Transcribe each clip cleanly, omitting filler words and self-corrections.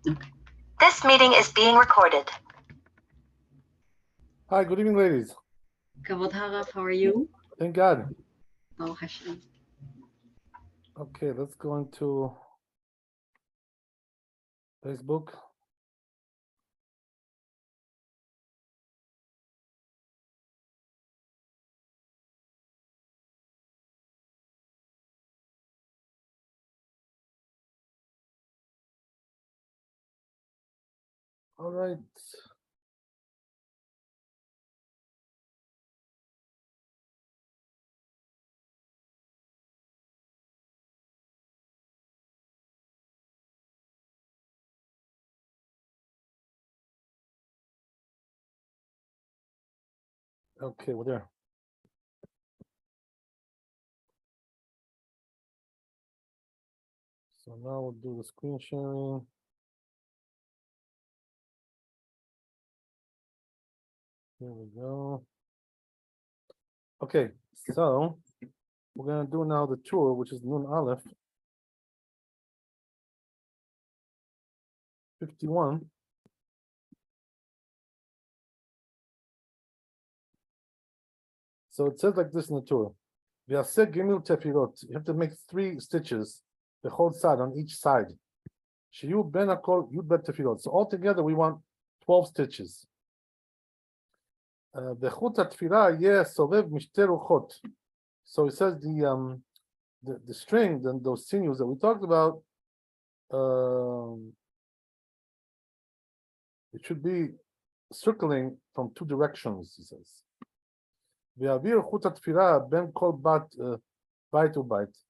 Okay. This meeting is being recorded. Hi, good evening, ladies. Kavod Harav, how are you? Thank God. Baruch Hashem. Okay, let's go into Facebook. All right. Okay, we're there. So now we'll do the screen sharing. Here we go. Okay, so we're gonna do now the tour, which is Nun Aleph 51. So it says like this in the tour. V'yaseh gimel tefilot. You have to make 3 stitches, the whole side on each side. Shiyu ben akol yud bet tefilot. So altogether we want 12 stitches. V'chut hatfilah yeh sovev mishte ruchot. So it says the string, then those sinews that we talked about, it should be circling from 2 directions, he says. V'yavir chut hatfilah ben kol bat bait ubait.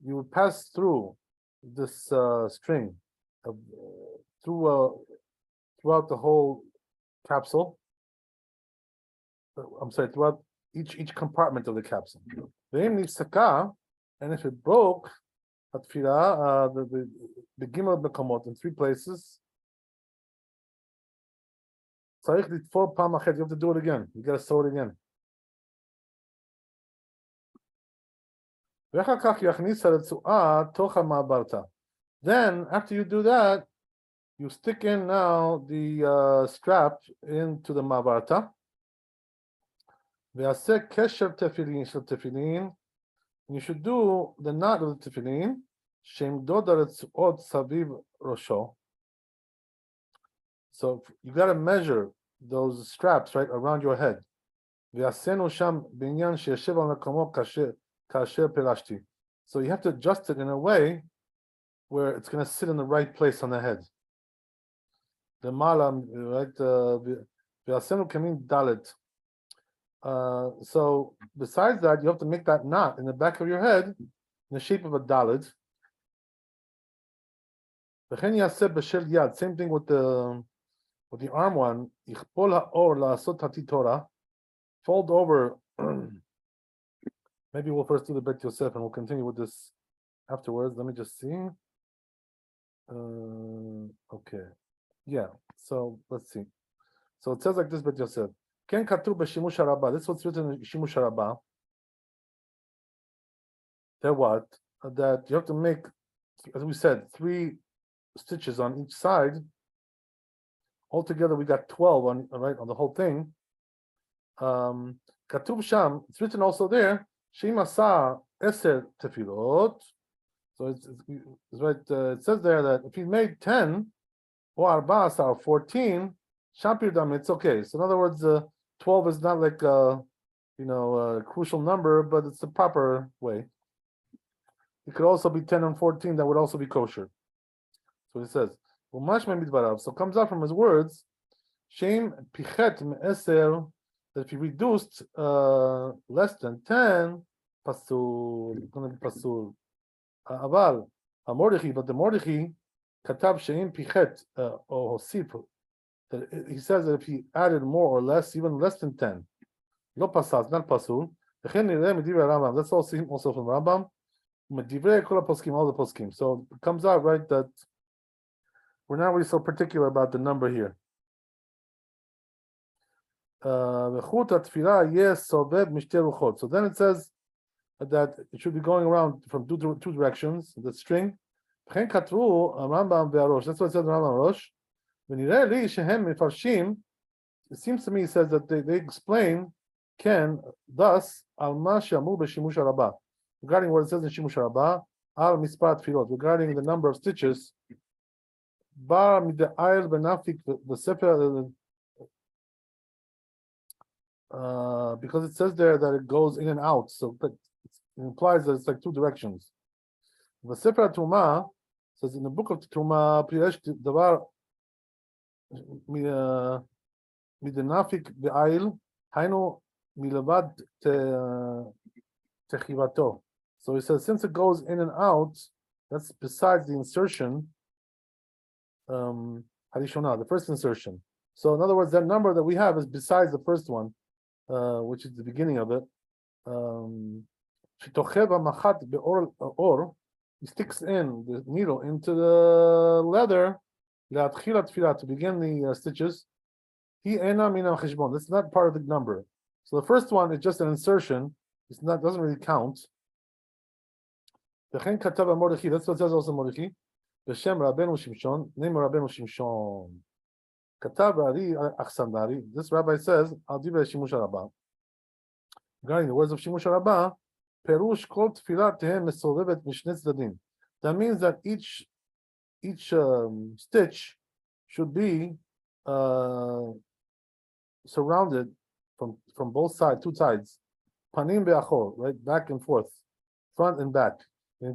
You would pass through this string throughout the whole capsule. I'm sorry, throughout each compartment of the capsule. And if it broke, the gimel bekomot in 3 places. You have to do it again. You got to sew it again. Then, after you do that, you stick in now the strap into the mabarta. You should do the knot of the tefillin. So you got to measure those straps right around your head. So you have to adjust it in a way where it's going to sit in the right place on the head. The malam, right? V'yasenu kamin dalet. So besides that, you have to make that knot in the back of your head in the shape of a dalet. Same thing with the arm one. Fold over. Maybe we'll first do the Bet Yosef and we'll continue with this afterwards. Let me just see. Okay. Yeah. So let's see. So it says like this, Bet Yosef. Ken katuv b'shimush haraba. This is what's written in shimush haraba. That what? That you have to make, as we said, 3 stitches on each side. Altogether, we got 12 on the whole thing. Katuv sham. It's written also there. Shimasa eser tefilot. So it's right. It says there that if he made 10 or arba'as or 14, shampir dam, it's okay. So in other words, 12 is not like a crucial number, but it's the proper way. It could also be 10 and 14. That would also be kosher. So he says, so it comes out from his words, Shem pichet me'eser, that if he reduced less than 10, pasul, it's going to be pasul. Aval, Mordechai, but the Mordechai, katab she'im pichet, or hosip, he says that if he added more or less, even less than 10, lo pasal, not pasul. Let's all see him also from Rambam. All the poskim. So it comes out right that we're not really so particular about the number here. So then it says that it should be going around from two directions, the string. וכן כתבו הרמב"ם והראש. That's what it says in Rambam Rosh. ונראה לי שהם מפרשים, it seems to me, he says that they explain, כן, thus, על מה שאמרו בשימוש הרבה. Regarding what it says in שימוש הרבה, על מספר התפילות, regarding the number of stitches, בר מדעיל ונפיק בספר, because it says there that it goes in and out, so it implies that it's like two directions. בספר התרומה, says in the book of תרומה, יש דבר מדנפיק בעיל, היינו מלבד תחיבתו. So he says, since it goes in and out, that's besides the insertion, harishona, the first insertion. So in other words, that number that we have is besides the first one, which is the beginning of it. He sticks in the needle into the leather to begin the stitches. That's not part of the number. So the first one is just an insertion. It's not, doesn't really count. That's what it says also Mordechai. B'Shem Rabbeinu Shimshon, name Rabbeinu Shimshon. Katav Ari Achsandari. This rabbi says, Al Divrei Shimush Rabbah. Regarding the words of Shimush Rabbah, Perush Kol Tfilat Tehem Mesovevet Mishnei Tzadim. That means that each stitch should be surrounded from both sides, two sides. Panim be'achor, right, back and forth, front and back. So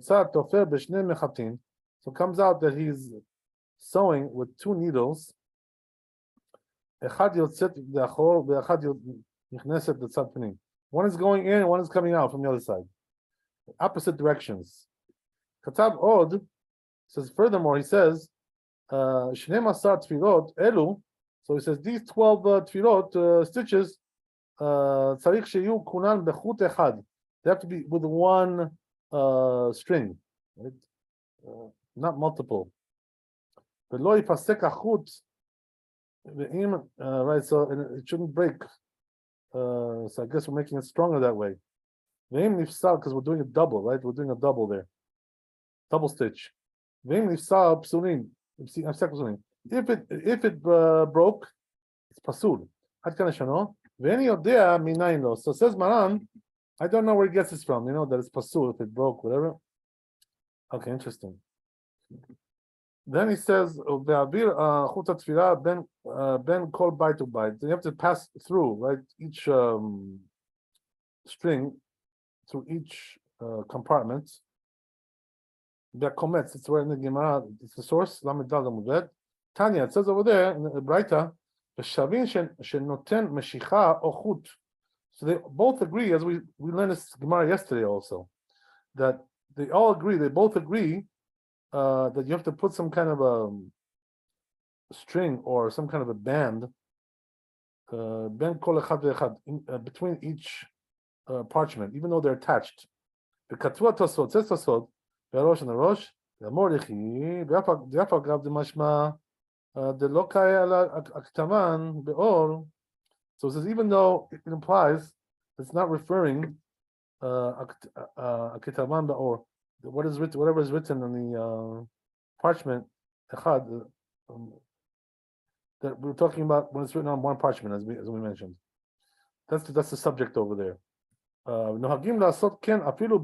it comes out that he's sewing with two needles. One is going in and one is coming out from the other side. Opposite directions. Katab Od says, furthermore, he says, Shnei Masar Tfilot Elu. So he says, these 12 tfilot stitches, tzarich sheyu kunan bechut echad. They have to be with one string, right? Not multiple. V'lo yipasek achut v'im, right? So and it shouldn't break. So I guess we're making it stronger that way. V'im nifsal, because we're doing a double, right? We're doing a double there, double stitch. V'im nifsal psulim. If it broke, it's pasul. Ad kan shano. V'eni yodea minayin lo. So says Maran, I don't know where he gets this from. You know that it's pasul if it broke, whatever. Okay, interesting. Then he says, "Ve'avir chut hatfila ben kol bait to bait." You have to pass through, right? Each string through each compartment. Be'kometz. It's where in the Gemara. It's the source. Lamed Dal Amud. Tanya. It says over there in the Braita, "V'shavin shenoten meshicha o chut." So they both agree, as we learned this Gemara yesterday also, that they all agree. They both agree that you have to put some kind of a string or some kind of a band ben kol echad ve'echad between each parchment, even though they're attached. The Katua Tosot says Tosot ve'rosh and the rosh ve'mordechi ve'afal gav demashma the lokai ala aktaman be'or. So it says even though it implies it's not referring aktaman be'or. What is written, whatever is written on the parchment, echad, that we're talking about when it's written on one parchment, as we mentioned. That's the subject over there. Nohagim la'asot ken afilu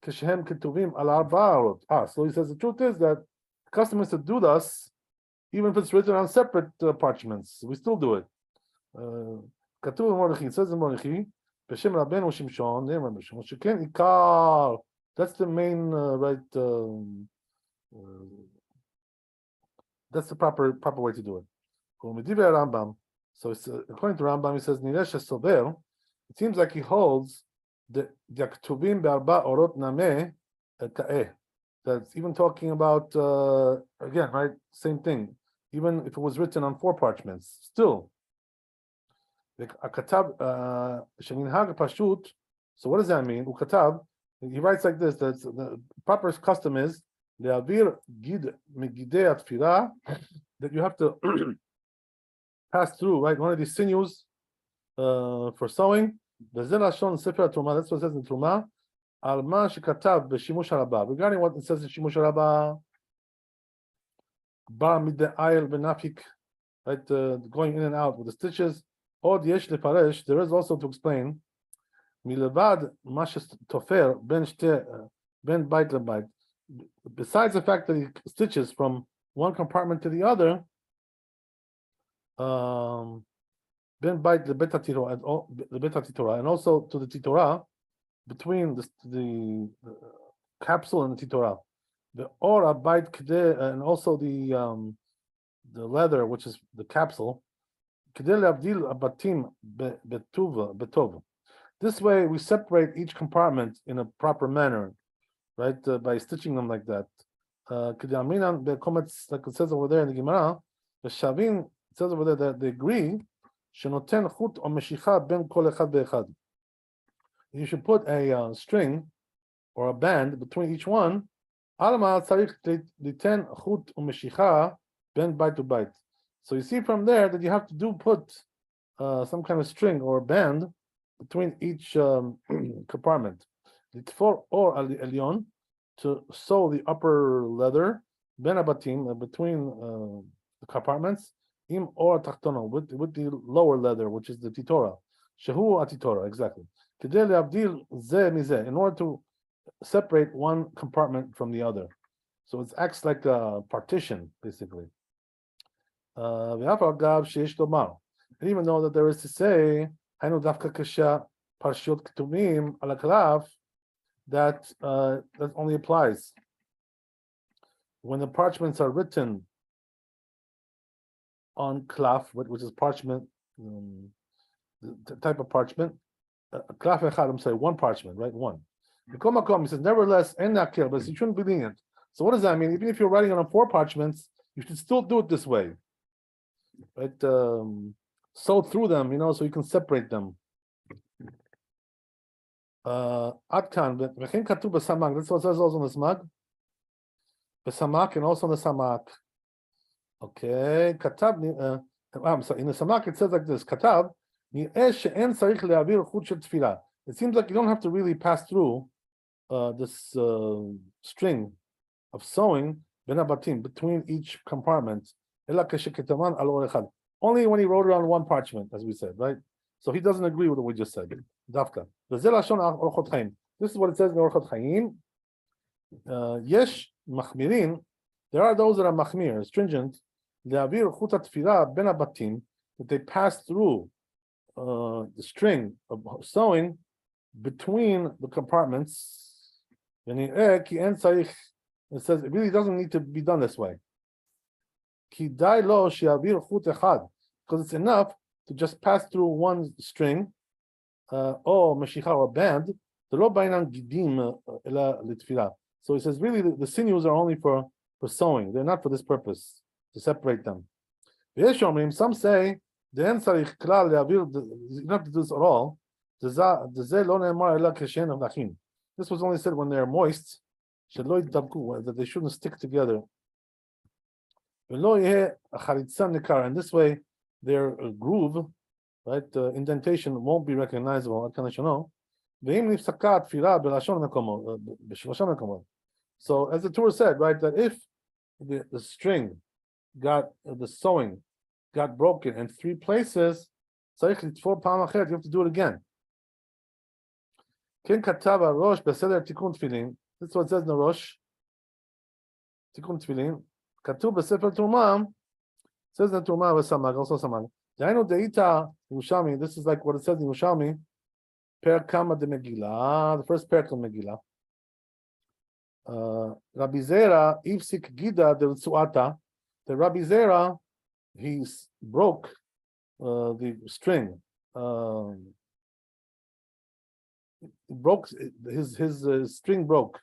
keshehem ketuvim al arba. So he says the truth is that the custom is to do this, even if it's written on separate parchments. We still do it. Katuv Mordechai, it says in Mordechai, b'shem Rabbeinu Shimshon, name Rabbeinu Shimshon, sheken ikar. That's the main right. That's the proper way to do it. So it's, according to Rambam, he says Niresh Sober. It seems like he holds the Yaktuvim be'arba orot nameh ta'eh. That's even talking about again, right? Same thing. Even if it was written on 4 parchments, still. Akatab sheminhag pashut. So what does that mean? Ukatab. He writes like this: that the proper custom is le'avir gid megidei atfila, that you have to pass through, right, one of these sinews for sewing. That's what it says in Truma. Al ma shekatav b'shimush harabah. Regarding what it says in Shimush harabah, bar mid'ayel benafik, right, going in and out with the stitches. Od yesh lefaresh, there is also to explain, milavad mashes tofer ben bait lebait. Besides the fact that he stitches from one compartment to the other, ben bait lebet titorah, and also to the titorah, between the capsule and the titorah, the ora bait k'dei, and also the leather, which is the capsule. K'dei le'avdil abatim betov. This way, we separate each compartment in a proper manner, right? By stitching them like that. Like it says over there in the Gemara, the Shavin says over there that they agree. Shenoten chut or meshicha ben kol echad be'echad. You should put a string or a band between each one. Alma tzarich liten chut or meshicha ben bait to bait. So you see from there that you have to put some kind of string or band between each compartment. Litfor or elyon, to sew the upper leather, ben abatim, between the compartments, im or tachtono, with the lower leather, which is the titorah. Shehu atitorah, exactly. Kedei le'avdil zeh mizeh, in order to separate one compartment from the other. So it acts like a partition, basically. And even though that there is to say, Hainu dafka kasha parshiot ketuvim ala klaf, that only applies when the parchments are written on klaf, which is parchment, the type of parchment. Klaf echad, I'm sorry, one parchment, right? One. He says, nevertheless, en nakil, but you shouldn't be lenient. So what does that mean? Even if you're writing on 4 parchments, you should still do it this way, right? Sew through them, so you can separate them. Atkan, v'chein katuv b'samak. That's what it says also in the smag. B'samak and also in the samak. Okay, katab. I'm sorry. In the samak it says like this: Katab. It seems like you don't have to really pass through this string of sewing between each compartment. Only when he wrote it on one parchment, as we said, right? So he doesn't agree with what we just said. Dafka. This is what it says in Orchot Chaim. Yesh machmirin. There are those that are machmir, stringent. That they pass through the string of sewing between the compartments. It says it really doesn't need to be done this way. Because it's enough to just pass through one string or meshicha or band. So it says really the sinews are only for sewing. They're not for this purpose, to separate them. Some say you don't have to do this at all. This was only said when they're moist, that they shouldn't stick together. And this way their groove, right, indentation won't be recognizable. So as the Torah said, right, that if the string the sewing got broken in 3 places, you have to do it again. This is what it says in the Rosh. Tikkun Tefillin. Katuv b'Sefer Tumah, says in Tumah v'Samag, also Samag. Dainu deita Yerushalmi. This is like what it says in Yerushalmi. Per kama de Megillah, the first parak of Megillah. Rabbi Zera ifsik gida de Tzuata. The Rabbi Zera, he broke the string. Broke his string broke.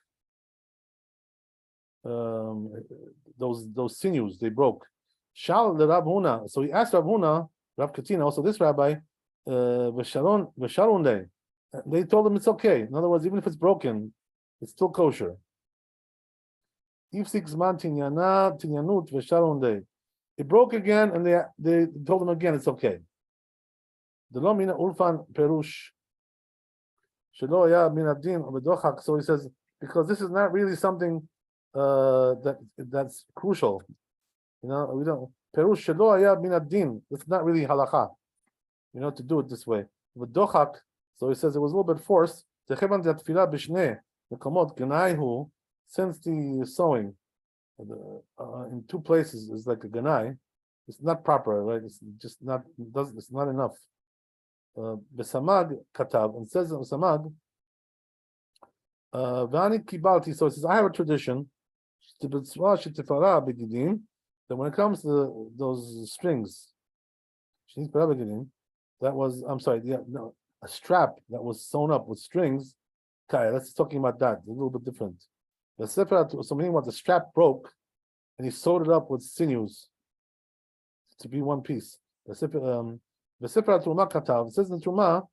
Those sinews, they broke. Shal the Rab Huna. So he asked Rab Huna, Rab Katina, also this rabbi, V'sharun day. They told him it's okay. In other words, even if it's broken, it's still kosher. If 6 months tinyanut v'sharun day. It broke again, and they told him again it's okay. The lo mina ulfan perush. Shelo ya min adin u'bedochak. So he says, because this is not really something that's crucial. We don't. Perush shelo haya min adin. It's not really halakha. To do it this way. With dochak, so he says it was a little bit forced. Since the sewing in two places is like a ganai, it's not proper, right? It's just not. It's not enough. Besamag katav, and says in Besamag, Vani kibalti. So it says I have a tradition that when it comes to those strings, that was, I'm sorry, a strap that was sewn up with strings. Okay, that's talking about that. It's a little bit different. So meaning what, the strap broke and he sewed it up with sinews to be one piece. The Sefer Truma Katav, it says in Truma,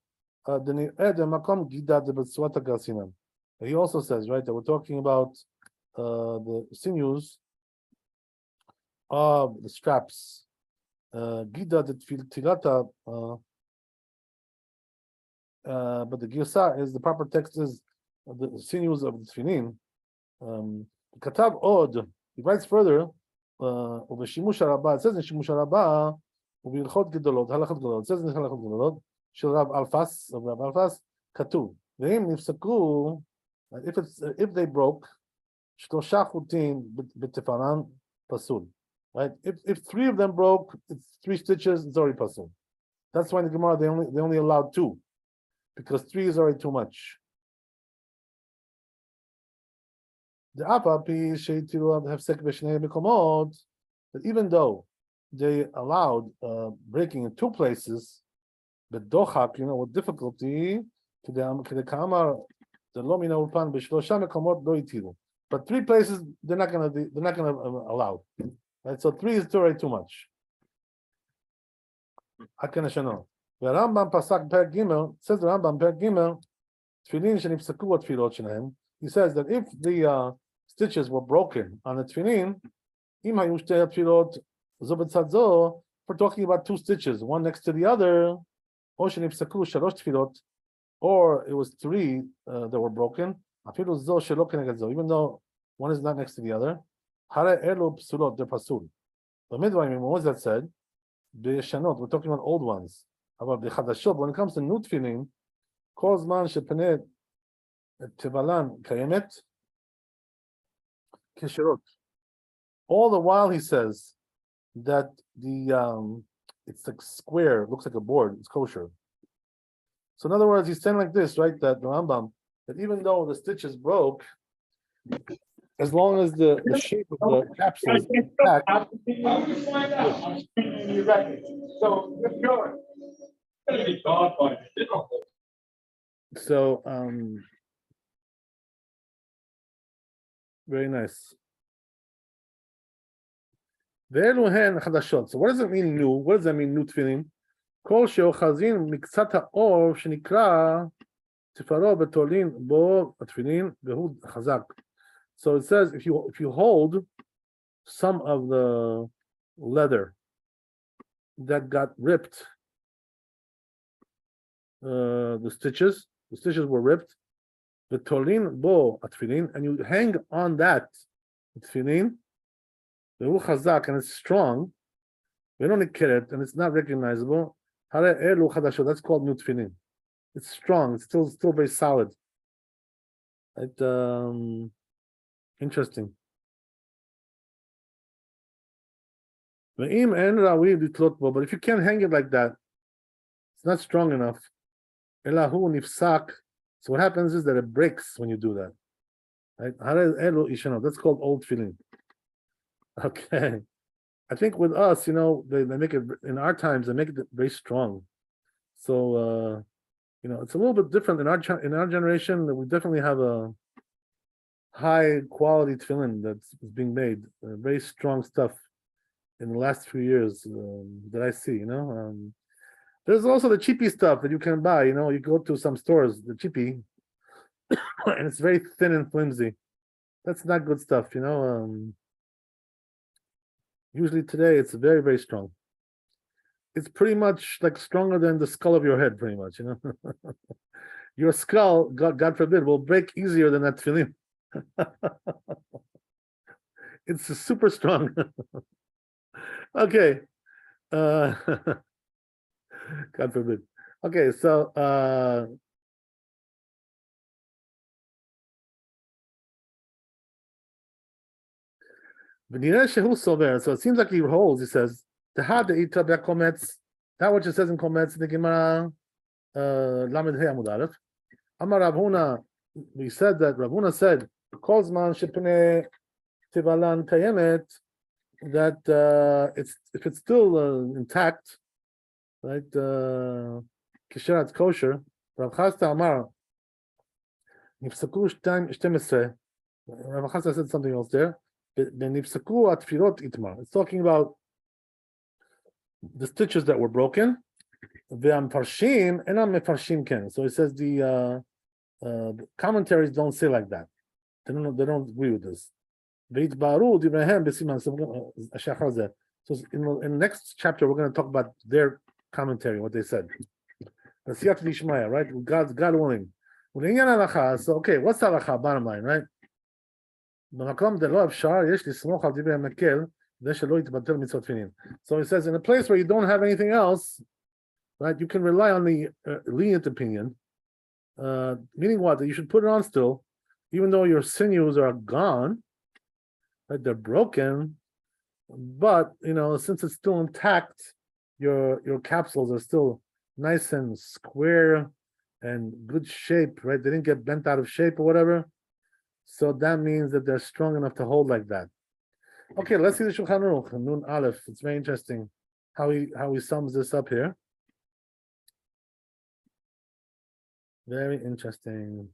he also says, right, that we're talking about the sinews of the straps. Gida the Tilata, but the Girsa is, the proper text is the sinews of the Tefillin. Katav Od, he writes further, ובשימוש הרבה, it says in שימוש הרבה, ובהלכות גדולות, הלכות גדולות, it says in הלכות גדולות, של רב אלפס, כתוב, ואם נפסקו, if they broke, שלושה חוטים בתפרן פסול. Right? If three of them broke, it's 3 stitches, it's already pasul. That's why in the Gemara they only allowed 2, because 3 is already too much. The Apapi Sheitiru Hefsek Beshnei Mekomot, that even though they allowed breaking in 2 places, the dochak, with difficulty, to the Kamar, the Lomina Ulpan Beshlosha Mekomot Lo Itiru. But 3 places they're not gonna allow. Right, so 3 is already too much. Hakan Shano. The Rambam Pasak Per Gimel, says the Rambam Per Gimel, Tefillin Shenipsaku what Tefillot Shenahem. He says that if the stitches were broken on the Tefillin, Im Hayu Shtei Tefillot Zo B'tzad Zo, we're talking about 2 stitches, one next to the other, or Shenipsaku Shalosh Tefillot, or it was 3 that were broken. Afilu Zo Shelo Keneged Zo, even though one is not next to the other. Hare Elu Psulot, they're pasul. The Midwayim, what was that said? The Yeshanot, we're talking about old ones. About the Chadashot, when it comes to new Tefillin, Kol Zman Shepeneh Tevalan Kayemet Kesherot. All the while he says that the it's like square, looks like a board, it's kosher. So in other words, he's saying like this, right? That the Rambam, that even though the stitches broke, as long as the shape of the capsule is intact. So very nice. So what does it mean new? What does that mean new tefillin? Kol she'ochazin miktzat ha'or shenikra tifaro betolin bo tefillin vehu chazak. So it says if you hold some of the leather that got ripped, the stitches were ripped, the tolin bo atfilin, and you hang on that tefillin, the chazak, and it's strong. We don't get it, and it's not recognizable. That's called new tefillin. It's strong. It's still very solid. Interesting. But if you can't hang it like that, it's not strong enough. So what happens is that it breaks when you do that. Right? That's called old tefillin. Okay. I think with us, they make it in our times. They make it very strong. So it's a little bit different in our generation. That we definitely have a high quality tefillin that's being made, very strong stuff in the last few years that I see. There's also the cheapy stuff that you can buy. You go to some stores, the cheapy, and it's very thin and flimsy. That's not good stuff. Usually today it's very, very strong. It's pretty much like stronger than the skull of your head, pretty much. Your skull, God forbid, will break easier than that tefillin. It's super strong. Okay. God forbid. Okay, so so it seems like he holds, he says, that which it says in Kometz, the Gemara, Lamed He Amud Aleph. Amar Rav Huna, we said that Rav Huna said, Kozman Shepnei Tivalan Kayemet, that if it's still intact, right? Kisherat kosher. Rav Chasta Amar, Nifsaku 12. Rav Chasta said something else there. Nifsaku atfirot itmar. It's talking about the stitches that were broken. Ve'am farshim enam mefarshim ken. So it says the commentaries don't say like that. They don't agree with this. So in the next chapter, we're going to talk about their commentary, what they said. Right? God willing. So, okay, what's the halacha? Bottom line, right? So it says, in a place where you don't have anything else, right, you can rely on the lenient opinion, meaning what? That you should put it on still, even though your sinews are gone, right? They're broken, but since it's still intact, your capsules are still nice and square and good shape, right? They didn't get bent out of shape or whatever. So that means that they're strong enough to hold like that. Okay, let's see the Shulchan Aruch, Nun Aleph. It's very interesting how he sums this up here. Very interesting.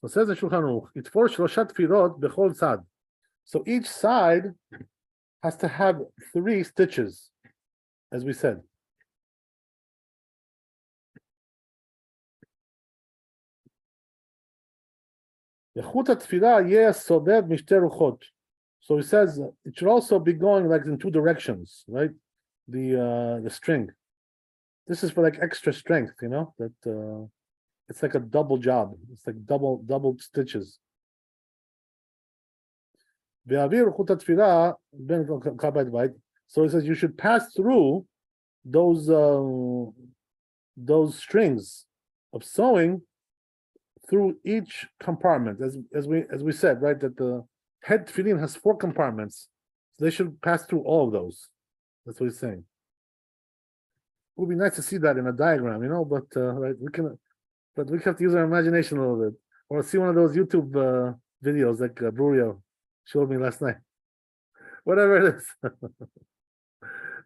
So says the Shulchan Aruch, it's for shloshat tefillot bechol tzad. So each side has to have 3 stitches, as we said. So he says it should also be going like in 2 directions, right? The string. This is for like extra strength, that it's like a double job. It's like double stitches. So he says you should pass through those strings of sewing through each compartment, as we said, right? That the head tefillin has 4 compartments, so they should pass through all of those. That's what he's saying. It would be nice to see that in a diagram, but right, but we have to use our imagination a little bit, or see one of those YouTube videos like Brurio showed me last night. Whatever it is.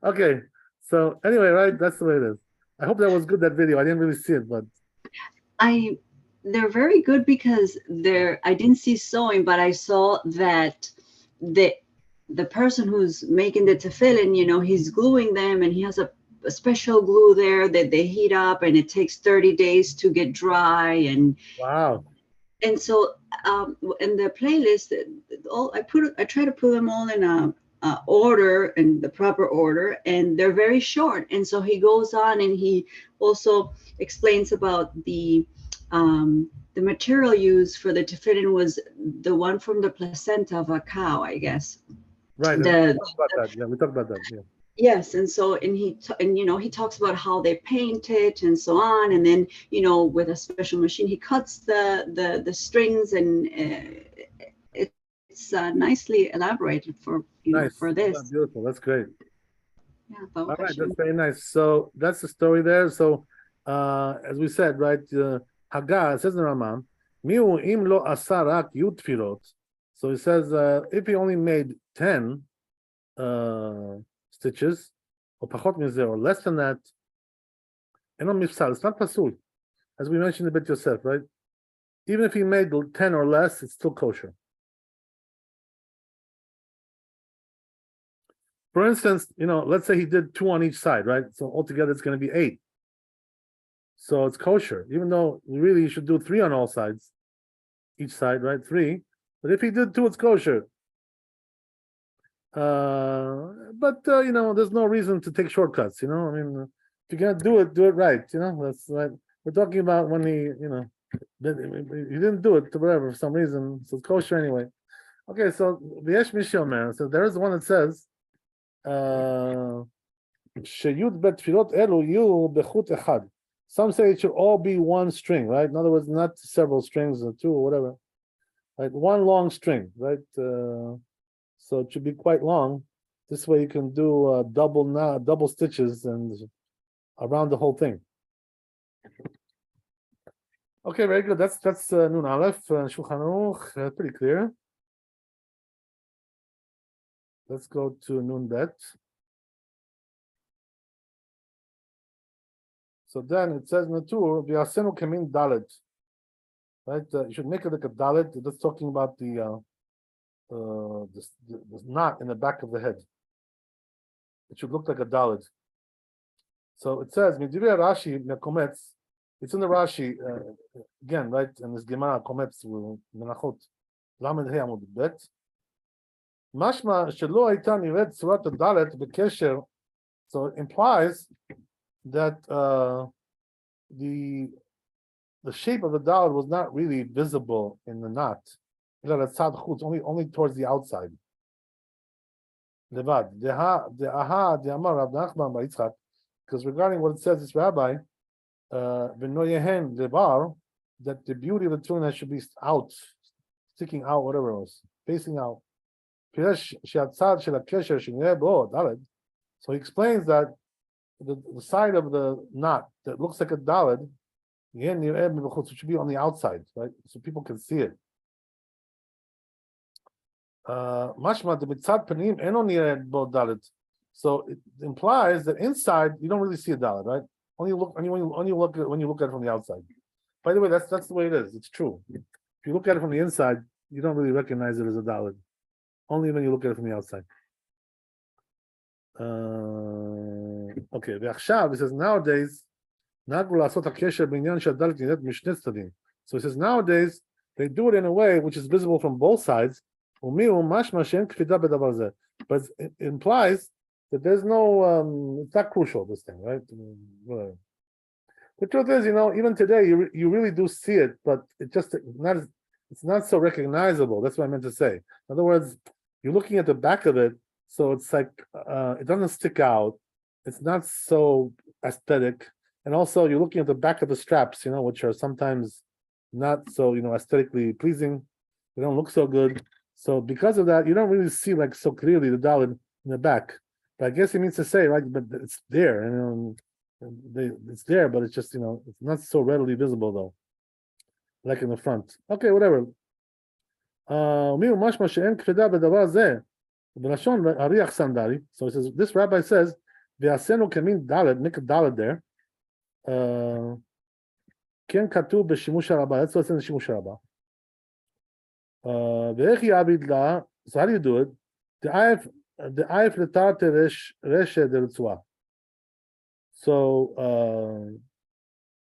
Okay, so anyway, right, that's the way it is. I hope that was good, that video. I didn't really see it, but they're very good because I didn't see sewing, but I saw that the person who's making the tefillin, he's gluing them, and he has a special glue there that they heat up, and it takes 30 days to get dry. And wow. And so in the playlist, I try to put them all in a order, in the proper order, and they're very short. And so he goes on, and he also explains about the material used for the tefillin was the one from the placenta of a cow, I guess. Right. We talked about that. Yeah. Yes, and so he talks about how they paint it and so on, and then with a special machine he cuts the strings, and it's nicely elaborated for for this. That's beautiful. That's great. Yeah. All right, that's very nice. So that's the story there. So as we said, right, Haggah says in Raman, Miu im lo asarak yud tefillot. So it says if he only made 10 stitches, or pachot mizeh, or less than that, eno mifsal. It's not pasul, as we mentioned a bit Yosef, right? Even if he made 10 or less, it's still kosher. For instance, let's say he did 2 on each side, right? So altogether it's going to be 8. So it's kosher, even though really you should do 3 on all sides, each side, right? 3. But if he did 2, it's kosher. But there's no reason to take shortcuts. I mean, if you're gonna do it right. That's right. We're talking about when he didn't do it, whatever, for some reason, so it's kosher anyway. Okay, so v'yesh mishomer. So there is one that says, sheyud bet tefillot elu yu bechut echad. Some say it should all be one string, right? In other words, not several strings or 2 or whatever, right? One long string, right? So it should be quite long. This way you can do double stitches and around the whole thing. Okay, very good. That's Nun Aleph, Shulchan Aruch, pretty clear. Let's go to Nun Bet. So then it says in the Tur, V'yasenu kemin dalet. Right? You should make it like a dalet. That's talking about the knot in the back of the head. It should look like a dalet. So it says, Midivya Rashi Mekometz. It's in the Rashi again, right? And this Gemara Kometz Menachot Lamed He Amud Bet. Mashma shelo hayta niret surat dalet bekesher. So it implies that the shape of the dalet was not really visible in the knot. Only towards the outside. Levad. Because regarding what it says, this rabbi, that the beauty of the tefillin should be out, sticking out, whatever it was, facing out. So he explains that the side of the knot that looks like a daled, it should be on the outside, right? So people can see it. So it implies that inside you don't really see a dalet, right? Only look when you look at it from the outside. By the way, that's the way it is. It's true. If you look at it from the inside, you don't really recognize it as a dalet. Only when you look at it from the outside. Okay. It says nowadays, so it says nowadays they do it in a way which is visible from both sides. But it implies that there's no, it's not crucial, this thing, right? The truth is, even today, you really do see it, but it's not so recognizable. That's what I meant to say. In other words, you're looking at the back of it, so it's like, it doesn't stick out. It's not so aesthetic. And also, you're looking at the back of the straps, which are sometimes not so, aesthetically pleasing. They don't look so good. So because of that, you don't really see like so clearly the dalet in the back. But I guess he means to say, right, but it's there, it's there, but it's just, it's not so readily visible though, like in the front. Okay, whatever. So it says, this rabbi says, "V'asenu kemin dalet," make a dalet there. Ken katuv b'shimush haraba. That's what's in the shimush haraba. So how do you do it? So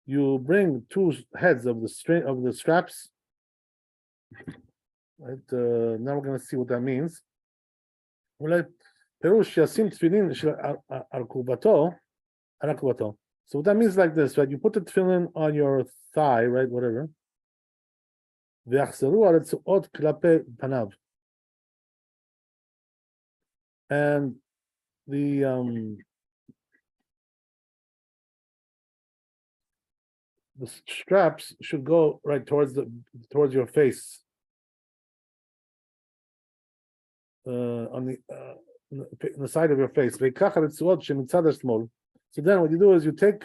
you bring 2 heads of the string of the straps. Right? Now we're going to see what that means. So what that means is like this, right? You put the tefillin on your thigh, right? Whatever. And the straps should go right towards your face, on the side of your face. So then what you do is you take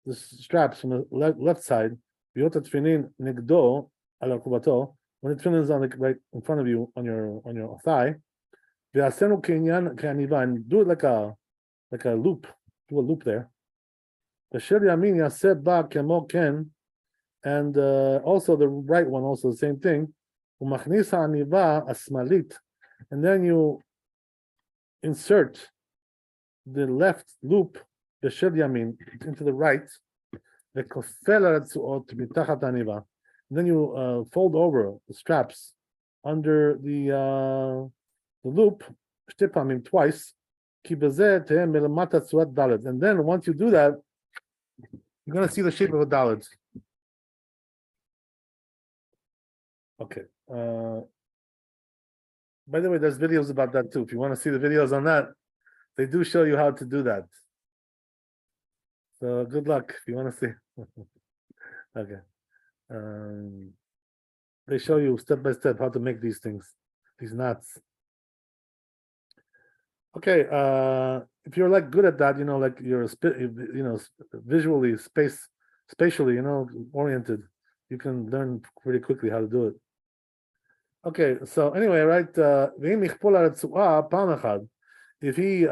the straps from the left side, when the tefillin is on right in front of you on your thigh, and do it like a loop. Do a loop there. And also the right one, also the same thing. And then you insert the left loop, בשל ימין, into the right, וכופל הרצועות מתחת העניבה. Then you fold over the straps under the loop, שתי פעמים, twice, כי בזה תהיה מלמטה צורת ד'. And then once you do that, you're going to see the shape of a dalet. Okay. By the way, there's videos about that too. If you want to see the videos on that, they do show you how to do that. So good luck if you want to see. Okay. They show you step by step how to make these things, these knots. Okay. If you're like good at that, like you're visually, spatially, oriented, you can learn pretty quickly how to do it. Okay, so anyway, right? If he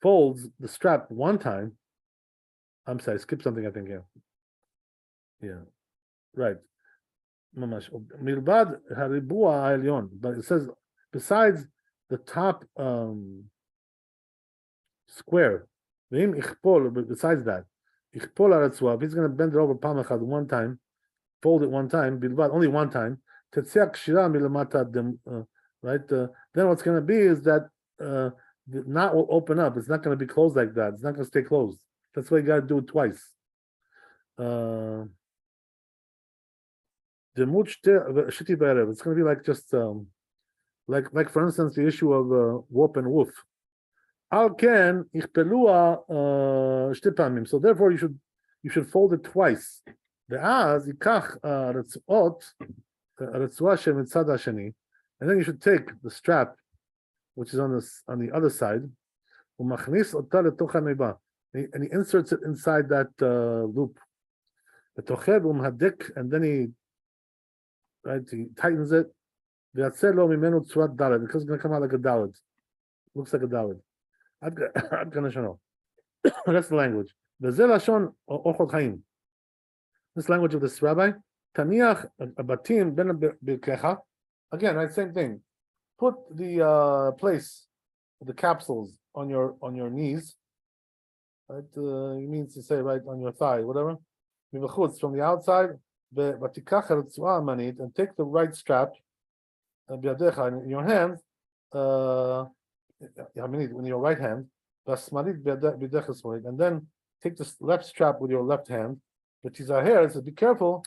folds the strap one time, I'm sorry, skip something, I think, yeah, right. But it says besides the top square, besides that, if he's going to bend it over one time, fold it one time, only one time, right? Then what's going to be is that the knot will open up. It's not going to be closed like that. It's not going to stay closed. That's why you got to do it twice. It's going to be like just like for instance the issue of warp and woof. So therefore you should fold it twice. ואז ייקח רצועות, הרצועה שמצד השני, and then you should take the strap, which is on the other side, ומכניס אותה לתוך הנעיבה, and he inserts it inside that loop. ותוכל ומהדק, and then he tightens it, ויצא לו ממנו צורת ד', because it's going to come out like a ד'. Looks like a ד'. עד כאן לשון. That's the language. וזה לשון אורחות חיים. This language of this rabbi, Taniach Batim Ben Birkecha. Again, right, same thing. Put the place, the capsules on your knees. Right, it means to say right on your thigh, whatever. From the outside, and take the right strap, in your hand, in your right hand, and then take the left strap with your left hand. But Tizaher says, be careful,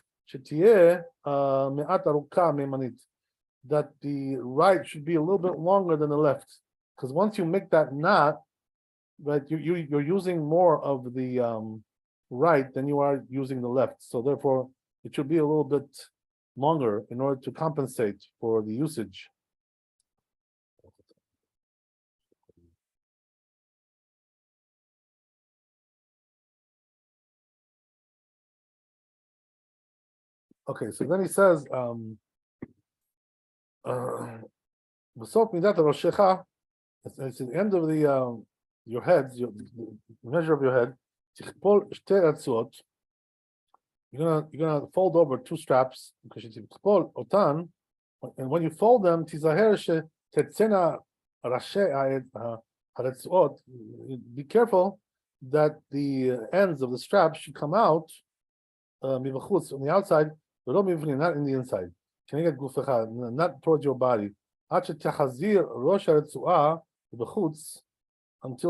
that the right should be a little bit longer than the left. Because once you make that knot, right, you're using more of the right than you are using the left. So therefore, it should be a little bit longer in order to compensate for the usage. Okay, so then he says, it's the end of the your head, the measure of your head. You're gonna fold over two straps, and when you fold them, be careful that the ends of the straps should come out on the outside, but not in the inside. Not towards your body. Until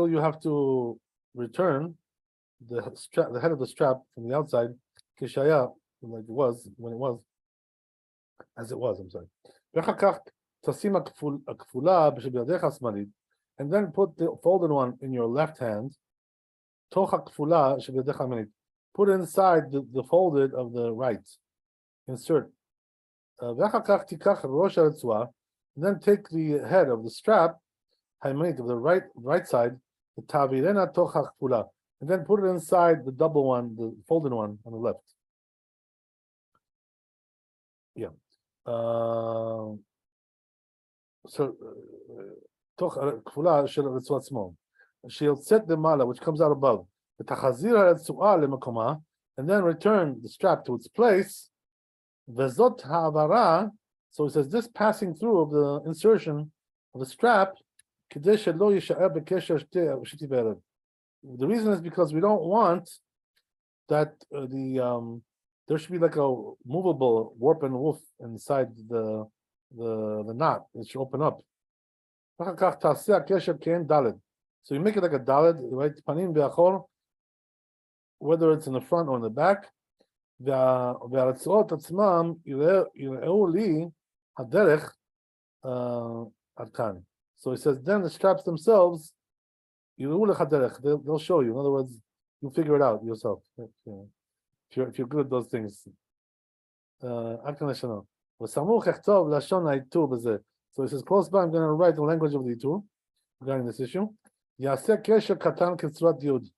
you have to return the head of the strap from the outside, like it was, as it was, I'm sorry. And then put the folded one in your left hand. Put inside the folded of the right. Insert. And then take the head of the strap, of the right side, and then put it inside the double one, the folded one on the left. Yeah. She'll set the mala, which comes out above, and then return the strap to its place. So it says this passing through of the insertion of the strap. The reason is because we don't want that there should be like a movable warp and woof inside the knot. It should open up. So you make it like a daled, right? Panim ve'achor, whether it's in the front or in the back. והרצועות עצמם יראו לי הדרך עד כאן. So he says, then the straps themselves, יראו לך דרך, they'll show you. In other words, you figure it out yourself. If you're good at those things. עד כאן לשנות. וסמוך יכתוב לשון האיתור בזה. So he says, close by, I'm going to write the language of the איתור regarding this issue. יעשה קשר קטן כצורת יוד.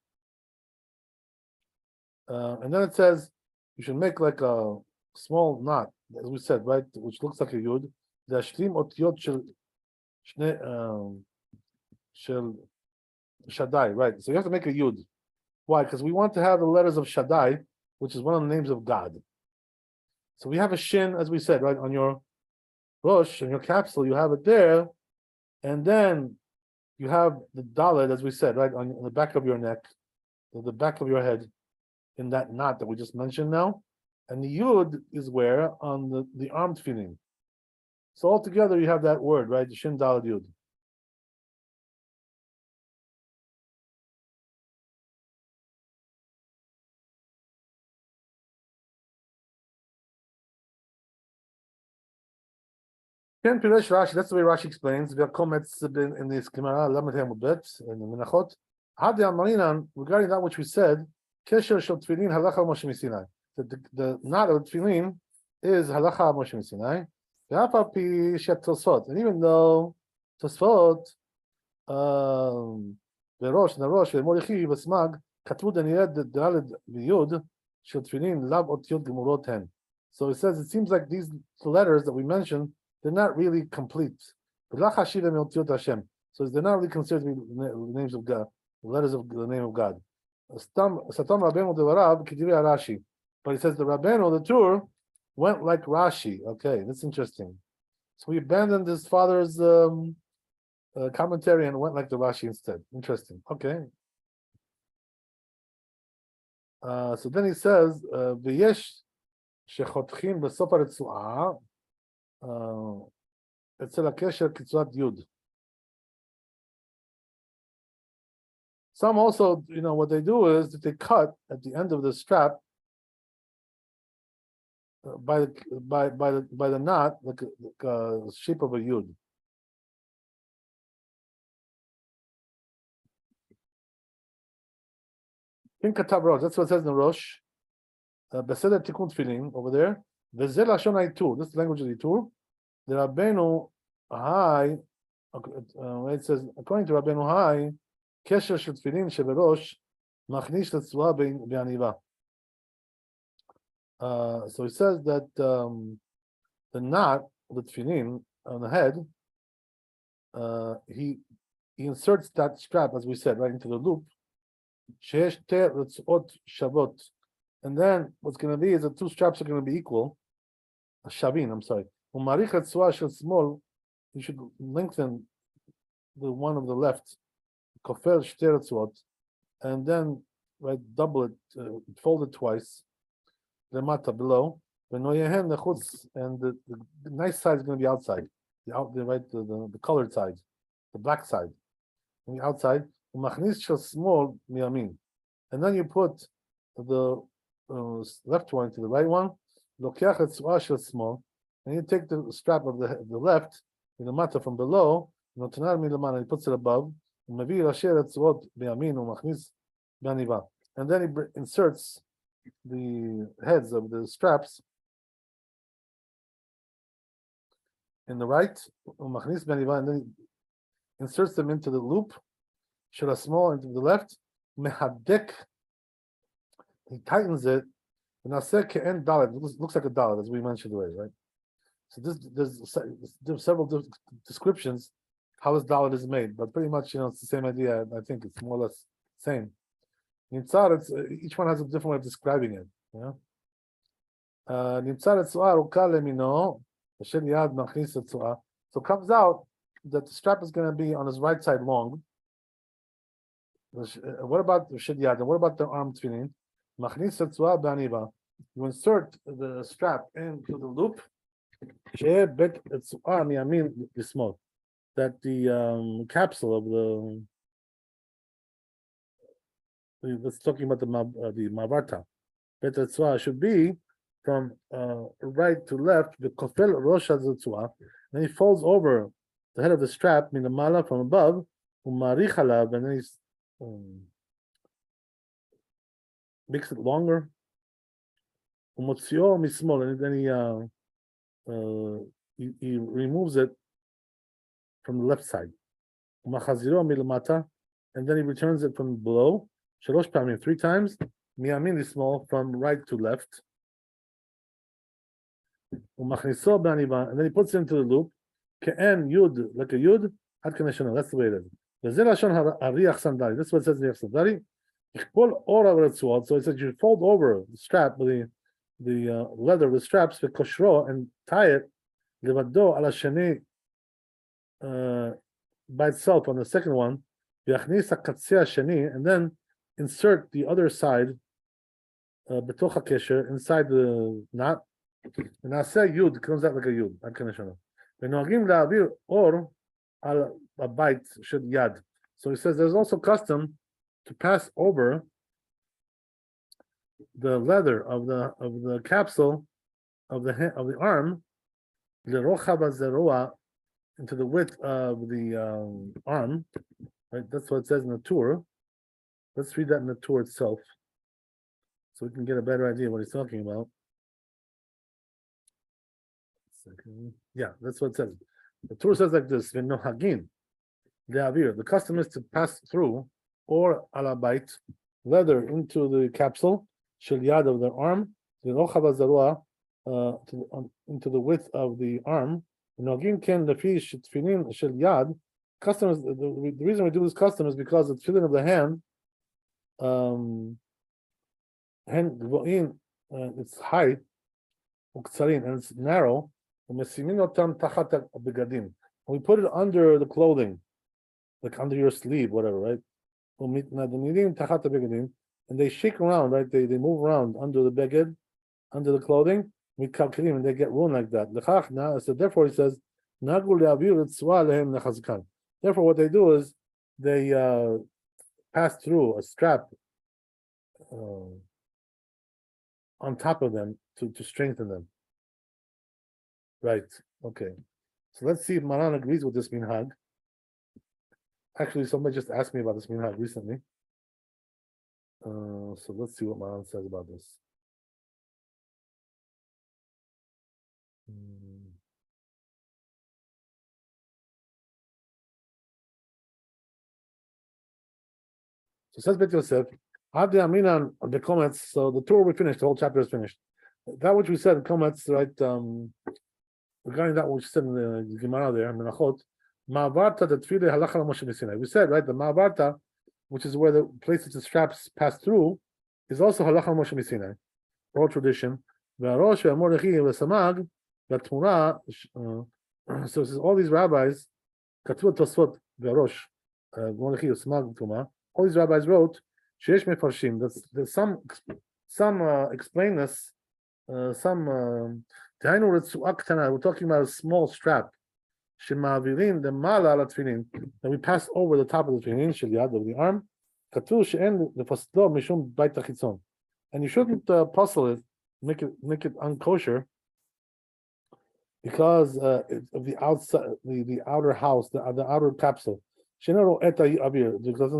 And then it says, you should make like a small knot, as we said, right, which looks like a yud. להשלים אותיות של Shaddai, right? So you have to make a yud. Why? Because we want to have the letters of Shaddai, which is one of the names of God. So we have a shin, as we said, right, on your rosh, on your capsule, you have it there, and then you have the dalet, as we said, right, on the back of your neck, the back of your head, in that knot that we just mentioned now, and the yud is where on the arm tefillin. So altogether you have that word, right? The shin daled yud. Ken Piresh Rashi, that's the way Rashi explains. We have comments in this Gemara, Lamed Hem Ubet, in the Menachot. Hadi Amarinan, regarding that which we said, Kesher Shel Tefillin Halacha Moshe Misinai. The knot of Tefillin is Halacha Moshe Misinai. Ve'apapi Shet Tosfot. And even though Tosfot, Ve'rosh, Nerosh, Ve'morichi, Ve'smag, Katvu Danielov, Daled V'yud, Shel Tefillin, Lav Ot Yud Gemurot Hen. So it says, it seems like these letters that we mentioned, they're not really complete. So they're not really considered to be the names of God, the letters of the name of God. But it says the Rabbeinu, the Tur, went like Rashi. Okay, that's interesting. So he abandoned his father's commentary and went like the Rashi instead. Interesting. Okay. So then he says, "V'yesh shechotchim b'sof haretzuah." אצל הקשר כצורת יוד. Some also, what they do is that they cut at the end of the strap by the knot, like a shape of a yud. In Katab Rosh, that's what it says in the Rosh. Beseder Tikkun Tefillin over there. V'zeh lashon ha'Itur. This is the language of the Itur. The Rabbeinu Hai, it says, according to Rabbeinu Hai, Kesher shel Tefillin sheberosh machnish letzua be'aniva. So he says that the knot of the Tefillin on the head, he inserts that strap, as we said, right into the loop. Sheyesh te retzuot shavot, and then what's going to be is the two straps are going to be equal. Shavin, I'm sorry. Umarich retzua shel small, you should lengthen the one of the left, kofel shte retzuot, and then double it, fold it twice. Lemata below, and the nice side is going to be outside, the colored side, the black side, on the outside. Umachnis shel small miyamin, and then you put the left one to the right one. Lokiach retzua shel small. And you take the strap of the left, in the mata from below, and he puts it above, and then he inserts the heads of the straps in the right, and then he inserts them into the loop, small into the left, he tightens it, and it looks like a dalet, as we mentioned already, right? So there's several descriptions how this dalet is made, but pretty much it's the same idea. I think it's more or less the same. In Tzar, each one has a different way of describing it. So it comes out that the strap is going to be on his right side long. What about the shid yad? And what about the arm tefillin? You insert the strap into the loop. That the capsule of let's talking about the mavarta. Bet should be from right to left. The kofel rosh hazetzua. Then he folds over the head of the strap, minamala from above, umarich alav, and then he's makes it longer. Umotzio mismol, and then he removes it from the left side. Umachaziro milamata, and then he returns it from below. Shalosh pamim, 3 times. Miyamin lismol, from right to left. Umachniso b'aniba, and then he puts it into the loop. Ke'en yud, like a yud. Ad kaneshana. That's the way it is. This is what it says in the Sandari. So it says you fold over the strap, the leather, the straps, the koshro, and tie it levado ala sheni by itself on the second one, and then insert the other side betoch hakesher inside the knot. And I say yud comes out like a yud. Ad kaneshana. V'noagim la'avir or al a bite should yad. So he says there's also custom to pass over the leather of the capsule of the arm, the rochav hazerua, into the width of the arm. Right, that's what it says in the Torah. Let's read that in the Torah itself, so we can get a better idea of what he's talking about. Yeah, that's what it says. The Torah says like this: "V'nohagin le'avir." The custom is to pass through or alabait leather into the capsule shel yad of the arm, the rochav hazarua into the width of the arm. V'nohagin ken lefi tefillin shel yad. Custom is the reason we do this custom is because the tefillin of the hand, it's high, and it's narrow. We put it under the clothing, like under your sleeve, whatever, right? And they shake around, right? They move around under the beged, under the clothing, and they get ruined like that. So therefore, he says, therefore, what they do is they pass through a strap on top of them to strengthen them. Right. Okay. So let's see if Maran agrees with this minhag. Actually, somebody just asked me about this minhag recently. So let's see what Maran says about this. So says Bet Yosef, Adi Aminan the comments. So the Torah we finished. The whole chapter is finished. That which we said in comments, right? Regarding that which said in the Gemara there, Menachot, Ma'avarta the Tefillah halacha Moshe Sinai. We said, right, the Ma'avarta, which is where the places the straps pass through, is also halacha Moshe Sinai, oral tradition. V'arosh ve'amordechi v'samag v'tmura. So it says all these rabbis, Katu Tosfot v'arosh Mordechai v'samag v'tmura. All these rabbis wrote sheyesh mefarshim. There's some explain this. We're talking about a small strap. Shemavirin the mala ala tefillin that we pass over the top of the tefillin shel yad of the arm. Katu she'en lefaslo mishum bait hachitzon, and you shouldn't puzzle it, make it unkosher because of the outside, the outer house, the outer capsule. Shenaro eta avir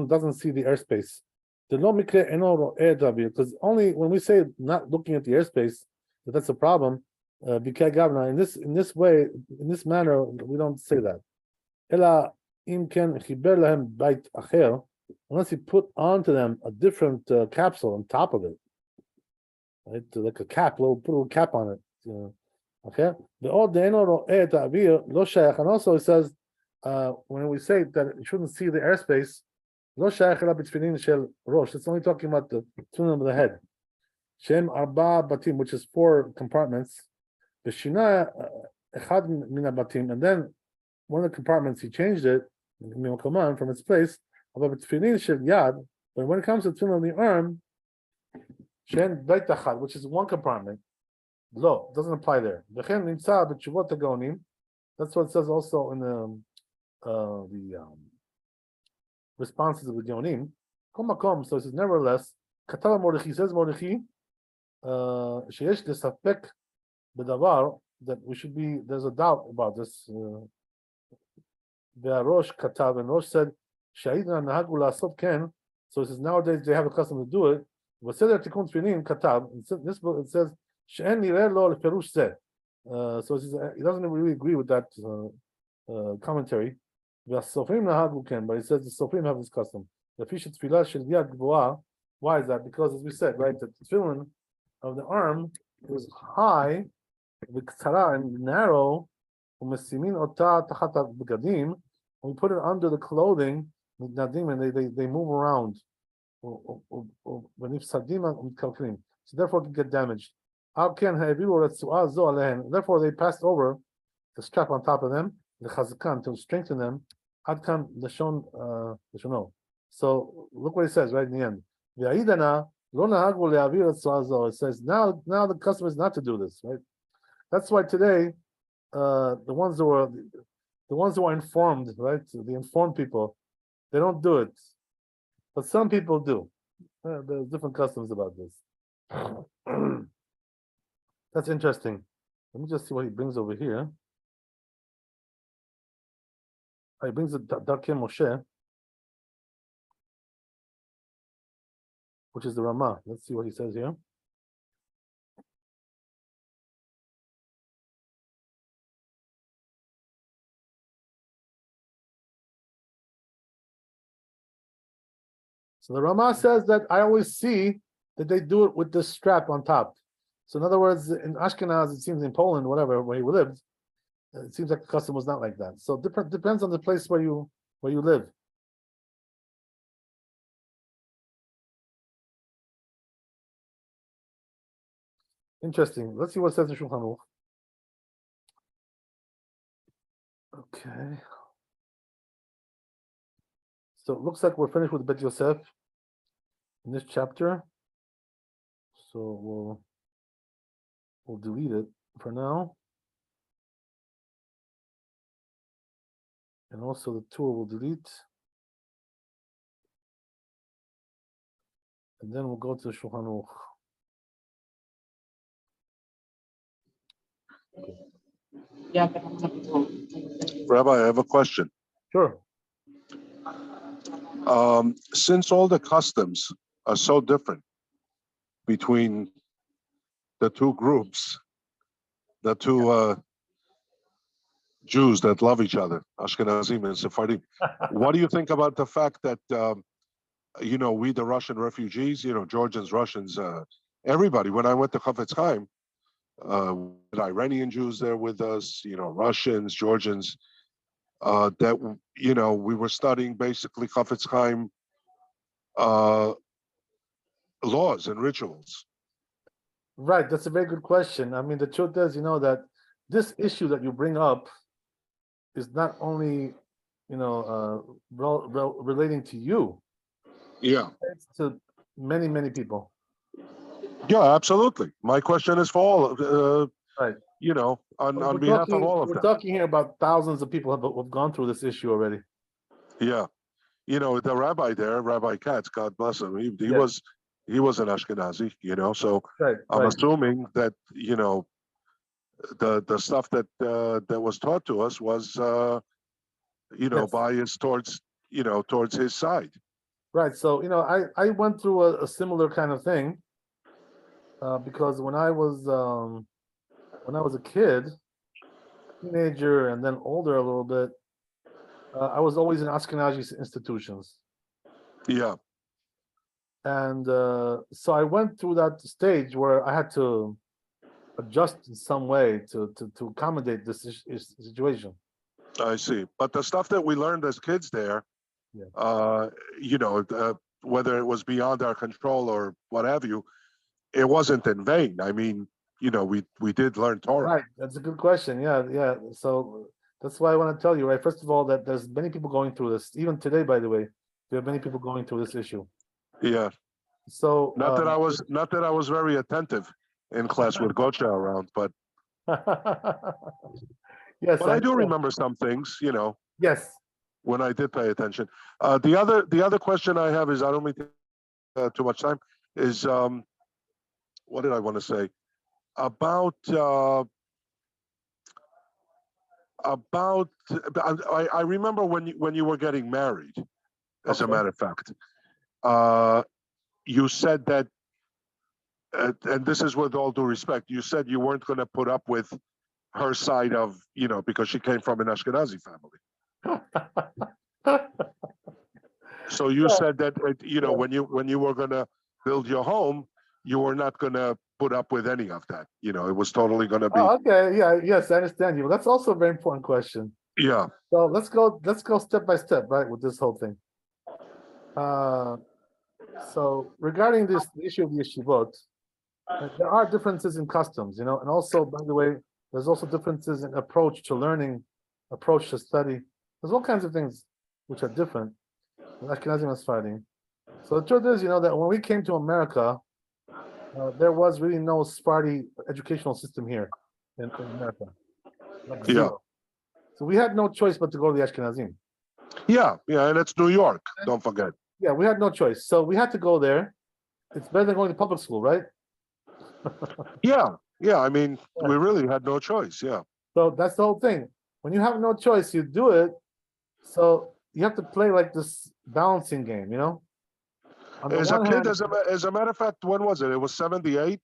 doesn't see the airspace. The lo mikre enoro et avir, because only when we say not looking at the airspace, that's a problem. In this way, in this manner, we don't say that. Unless you put onto them a different capsule on top of it, right? Like a cap, put a little cap on it. Okay. And also it says when we say that it shouldn't see the airspace, it's only talking about the tefillin of the head. Shem arba batim, which is 4 compartments. V'shina echad min batim, and then one of the compartments, he changed it, come on, from its place. But when it comes to tefillin on the arm, which is one compartment, doesn't apply there. That's what it says also in the responses of the Yonim. So it says, nevertheless, Katala Mordechai says sheyesh lesafek b'davar, that we should be, there's a doubt about this. The Rosh Katav, and Rosh said, Shahidna Nahagu Lasov Ken. So it says nowadays they have a custom to do it. But said that Tikkun Tefillin Katav, in this book it says, She'en nireh lo leferush zeh. So it says, he doesn't really agree with that commentary. The Sofrim Nahagu Ken, but he says the Sofrim have this custom. The fish tefillah shel yad gvoah. Why is that? Because as we said, right, the tefillin of the arm is high, v'ktara, and narrow. We put it under the clothing, and they move around. So therefore it can get damaged. Therefore they passed over the strap on top of them, the chazkan, to strengthen them. So look what it says right in the end. It says now the custom is not to do this, right? That's why today the ones who are informed, right? The informed people, they don't do it, but some people do. There's different customs about this. That's interesting. Let me just see what he brings over here. He brings the Darkei Moshe, which is the Ramah. Let's see what he says here. So the Ramah says that I always see that they do it with this strap on top. So in other words, in Ashkenaz, it seems in Poland, whatever, where he lived, it seems like the custom was not like that. So depends on the place where you live. Interesting. Let's see what it says in Shulchan Aruch. Okay. So it looks like we're finished with Bet Yosef in this chapter. So we'll delete it for now. And also the tour will delete. And then we'll go to Shulchan Aruch. Rabbi, I have a question. Sure. Since all the customs are so different between the two groups, the two Jews that love each other, Ashkenazim and Sephardim, what do you think about the fact that, we, the Russian refugees, Georgians, Russians, everybody, when I went to Chafetz Chaim, Iranian Jews there with us, Russians, Georgians, that, we were studying basically Chafetz Chaim laws and rituals. Right, that's a very good question. I mean, the truth is, that this issue that you bring up is not only, relating to you. Yeah. It's to many, many people. Yeah, absolutely. My question is for all, right. On behalf of all of them. We're talking here about thousands of people who've gone through this issue already. Yeah. The rabbi there, Rabbi Katz, God bless him, he was an Ashkenazi, so right, I'm assuming that, the stuff that was taught to us was, biased towards his side. Right. So, I went through a similar kind of thing because when I was a kid, teenager, and then older a little bit, I was always in Ashkenazi institutions. Yeah. And so I went through that stage where I had to adjust in some way to accommodate this situation. I see. But the stuff that we learned as kids there, whether it was beyond our control or what have you, it wasn't in vain. I mean, we did learn Torah. Right. That's a good question. Yeah. So That's why I want to tell you, right? First of all, that there's many people going through this. Even today, by the way, there are many people going through this issue. Yeah. So Not that I was very attentive in class with Gocha around, but yes, I do understand. remember some things, Yes. when I did pay attention. The other question I have is, I don't mean to too much time, is what did I want to say about I remember when you were getting married, as a Okay. matter of fact, you said that, and this is with all due respect, you said you weren't going to put up with her side of, because she came from an Ashkenazi family. So you Yeah. said that, when you were going to build your home, you were not going to put up with any of that. It was totally going to be. Oh, okay. Yeah. Yes, I understand you. That's also a very important question. Yeah. So let's go step by step, right, with this whole thing. So regarding the issue of the yeshivot, there are differences in customs, and also, by the way, there's also differences in approach to learning, approach to study. There's all kinds of things which are different in Ashkenazim and Sephardim. So the truth is, that when we came to America, there was really no Sephardi educational system here in America, like Yeah. zero. So we had no choice but to go to the Ashkenazim. Yeah, and it's New York. Don't forget. Yeah, we had no choice. So we had to go there. It's better than going to public school, right? Yeah. I mean, we really had no choice. Yeah. So that's the whole thing. When you have no choice, you do it. So you have to play like this balancing game, On the As a one kid, hand, as a matter of fact, when was it? It was 78.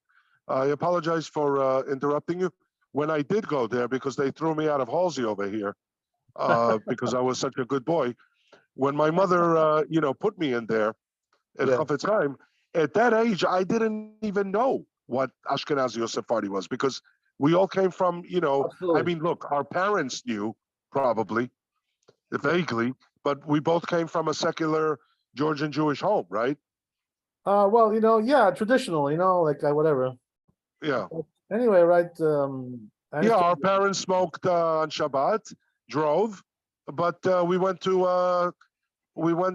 I apologize for interrupting you. When I did go there, because they threw me out of Halsey over here, because I was such a good boy. When my mother, put me in there at Yeah. Chafetz Chaim, at that age, I didn't even know what Ashkenazi or Sephardi was, because we all came from, Absolutely. I mean, look, our parents knew probably, vaguely, but we both came from a secular Georgian Jewish home, right? Well, yeah, traditional, like whatever. Yeah. Anyway, right? I Yeah, understand. our parents smoked on Shabbat, drove, but we went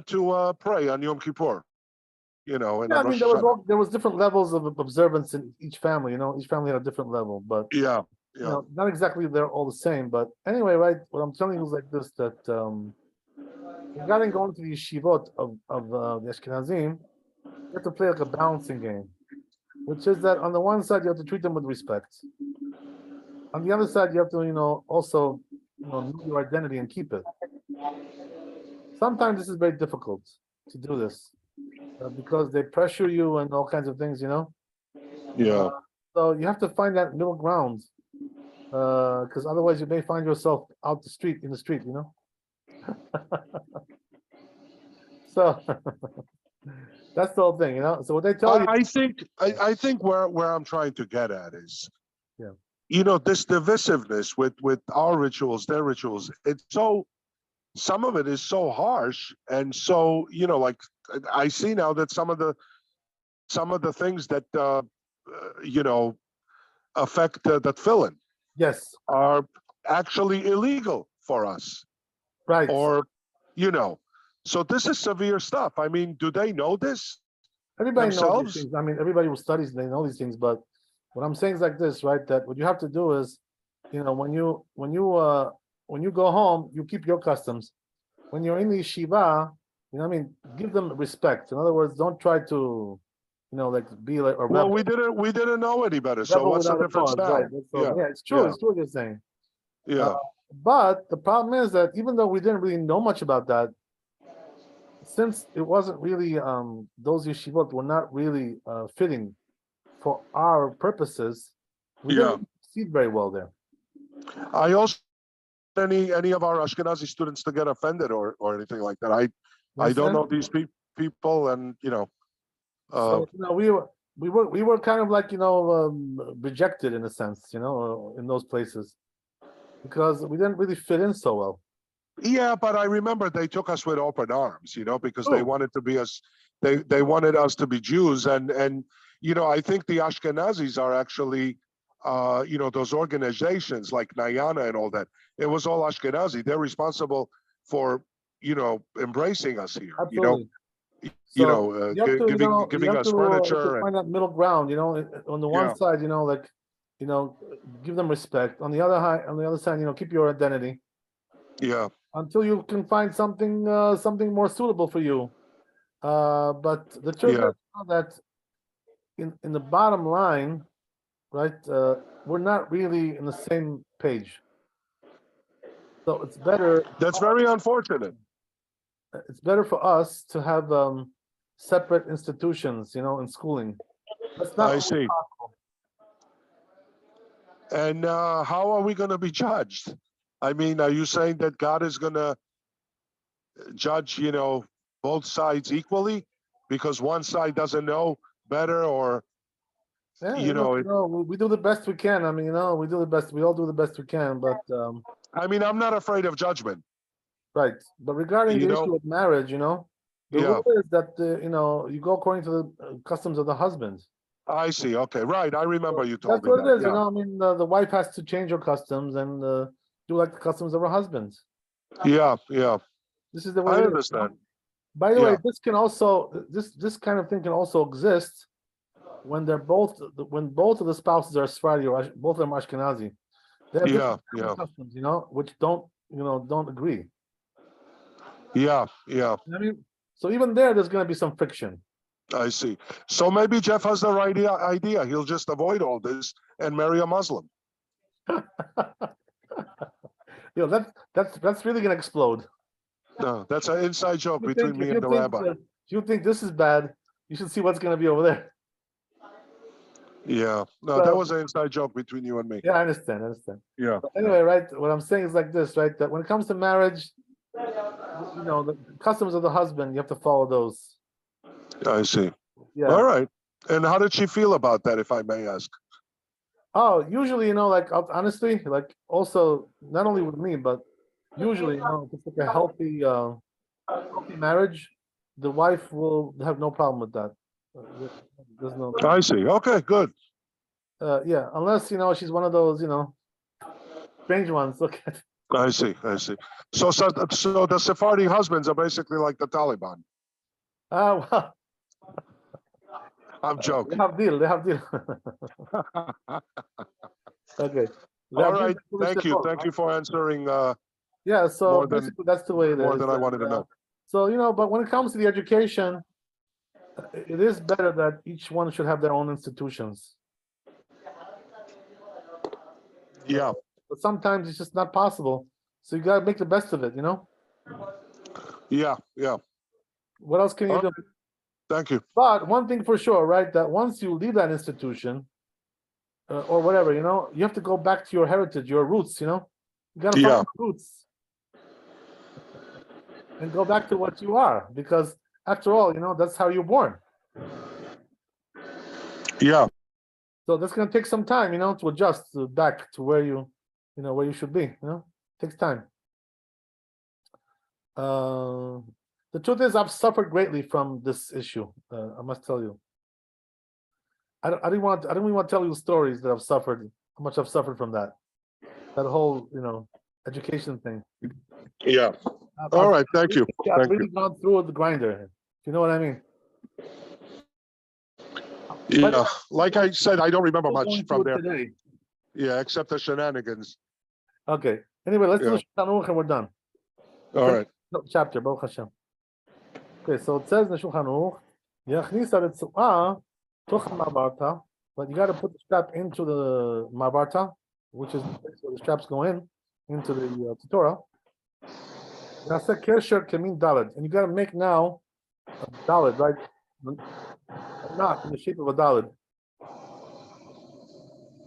to pray on Yom Kippur, and Yeah, on I mean, Rosh Hashanah. there was different levels of observance in each family. Each family had a different level, but Yeah, not exactly they're all the same. But anyway, right? What I'm telling you is like this: that regarding going to the yeshivot of the Ashkenazim, you have to play like a balancing game, which is that on the one side you have to treat them with respect. On the other side, you have to, also, know your identity and keep it. Sometimes this is very difficult to do this because they pressure you and all kinds of things, yeah. So you have to find that middle ground, because otherwise you may find yourself in the street, So that's the whole thing, So what they tell you, I think where I'm trying to get at is, yeah, this divisiveness with our rituals, their rituals. Some of it is so harsh, and so like I see now that some of the things that affect the Tefillin yes, are actually illegal for us, right. or so this is severe stuff. I mean, do they know this Everybody knows themselves? these things. I mean, everybody who studies, they know these things. But what I'm saying is like this, right? That what you have to do is, when you go home, you keep your customs. When you're in the yeshiva, give them respect. In other words, don't try to, like be like a Well, rebel. we didn't know any better. So Rebel what's the without a difference cause, now? right? Yeah, it's true. Yeah. It's true what you're saying. Yeah. But the problem is that even though we didn't really know much about that, since it wasn't really those yeshivot were not really fitting for our purposes, we didn't see very well there. I also any of our Ashkenazi students to get offended or anything like that. I don't know these people, and So we were kind of like rejected in a sense, in those places because we didn't really fit in so well. Yeah, but I remember they took us with open arms, because they wanted to be us. They wanted us to be Jews, and I think the Ashkenazis are actually those organizations like Nayana and all that. It was all Ashkenazi. They're responsible for, embracing us here. Absolutely. You So know, you have to, giving you have us to furniture. find that middle ground. On the one Yeah. side, give them respect. On the other side, keep your identity Yeah, until you can find something more suitable for you. But the truth Yeah. is that in the bottom line, right, we're not really in the same page. So it's better. that's very unfortunate. It's better for us to have separate institutions, in schooling. That's not I always see. possible. And how are we going to be judged? I mean, are you saying that God is going to judge, both sides equally because one side doesn't know better, or Yeah, it, we do the best we can. I mean, we do the best. We all do the best we can. But I mean, I'm not afraid of judgment. right. But regarding You the know? issue of marriage, the Yeah. rule is that you go according to the customs of the husband. I see. Okay, right. I remember you told That's me what that. it is. Yeah. I mean, the wife has to change her customs and do like the customs of her husband. Yeah, yeah. This is the way I it is. understand. By the way, Yeah. this can also this kind of thing can also exist when when both of the spouses are Sephardi or both of them are Ashkenazi. They have Yeah, different yeah. customs, which don't agree. Yeah, yeah. I mean, so even there's going to be some friction. I see. So maybe Jeff has the right idea. He'll just avoid all this and marry a Muslim. That's really going to explode. No, that's an inside joke between me and the rabbi. If you think this is bad, you should see what's going to be over there. Yeah. No, that was an inside joke between you and me. Yeah, I understand. Yeah. But anyway, right, what I'm saying is like this, right? That when it comes to marriage, the customs of the husband, you have to follow those. I see. Yeah. All right. And how did she feel about that, if I may ask? Oh, usually, like honestly, like also not only with me, but usually, if it's like a healthy marriage, the wife will have no problem with that. There's no. I see. Okay, good. Yeah, unless she's one of those strange ones. Look at. I see. So the Sephardi husbands are basically like the Taliban. Well, I'm joking. they have deal. Okay. All right. Thank you for answering. Yeah. So basically, that's the way it is. More than I wanted to know. So but when it comes to the education, it is better that each one should have their own institutions. Yeah. But sometimes it's just not possible. So you got to make the best of it, Yeah. What else can you do? Thank you. But one thing for sure, right? That once you leave that institution or whatever, you have to go back to your heritage, your roots, You got to find your roots and go back to what you are, because after all, that's how you're born. Yeah. So that's going to take some time, to adjust back to where where you should be. Takes time. The truth is, I've suffered greatly from this issue. I must tell you. I don't really want to tell you stories that I've suffered, how much I've suffered from that whole, education thing. Yeah. All right. Thank you. I've really gone through the grinder. You know what I mean? Yeah. Like I said, I don't remember much from there. Today. Yeah, except the shenanigans. Okay. Anyway, let's do the Shulchan Aruch and we're done. All right. Chapter, Baruch Hashem. Okay, so it says in the Shulchan Aruch, Yachnisa Ritzuah Toch Mabarta, but you got to put the strap into the Mabarta, which is where the straps go into the Torah. Nasa Kesher Kemin Daled, and you got to make now a Daled, right? Not in the shape of a Daled.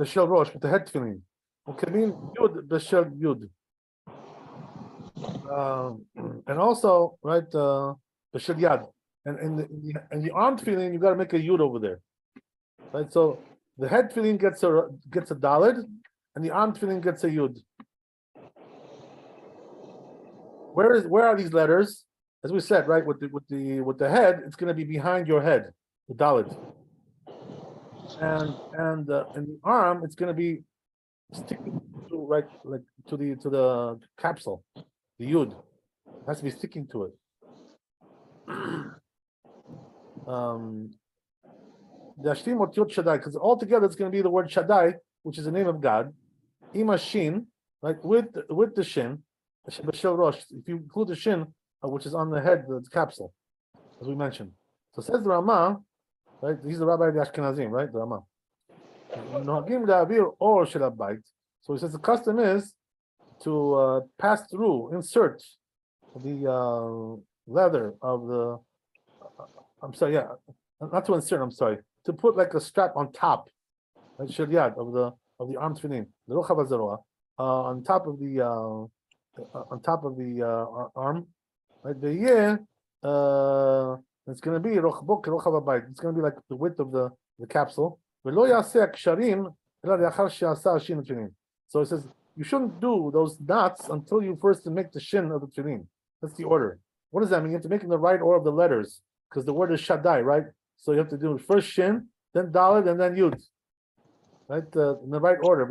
B'Shel Rosh, with the head Tefillin. Kemin Yud B'Shel Yud. And also, right, B'Shel Yad. And in the arm Tefillin, you got to make a Yud over there. Right, so the head Tefillin gets a Daled, and the arm Tefillin gets a Yud. Where are these letters? As we said, right, with the head, it's going to be behind your head, the Daled. and in the arm it's going to be sticking to to the capsule, the yud. It has to be sticking to it. The Ashtim Otiot Shaddai, because altogether it's going to be the word Shaddai, which is the name of God. Ima Shin, like with the Shin, B'Shel Rosh. If you include the Shin, which is on the head, the capsule, as we mentioned. So says the Rama, right? He's the rabbi of the Ashkenazim, right? The Rama. Nohagim La'avir or Shelabayit. So he says the custom is to pass through, insert the leather of the. I'm sorry, yeah, not to insert. I'm sorry, to put like a strap on top, like Shiryad of the arm tefillin, the rochav hazarua, on top of the arm, right? The year, it's going to be rochbok rochav habayit. It's going to be like the width of the capsule. So it says you shouldn't do those knots until you first make the shin of the tefillin. That's the order. What does that mean? You have to make in the right order of the letters, because the word is Shaddai, right? So you have to do first Shin, then Dalet, and then Yud, right? In the right order.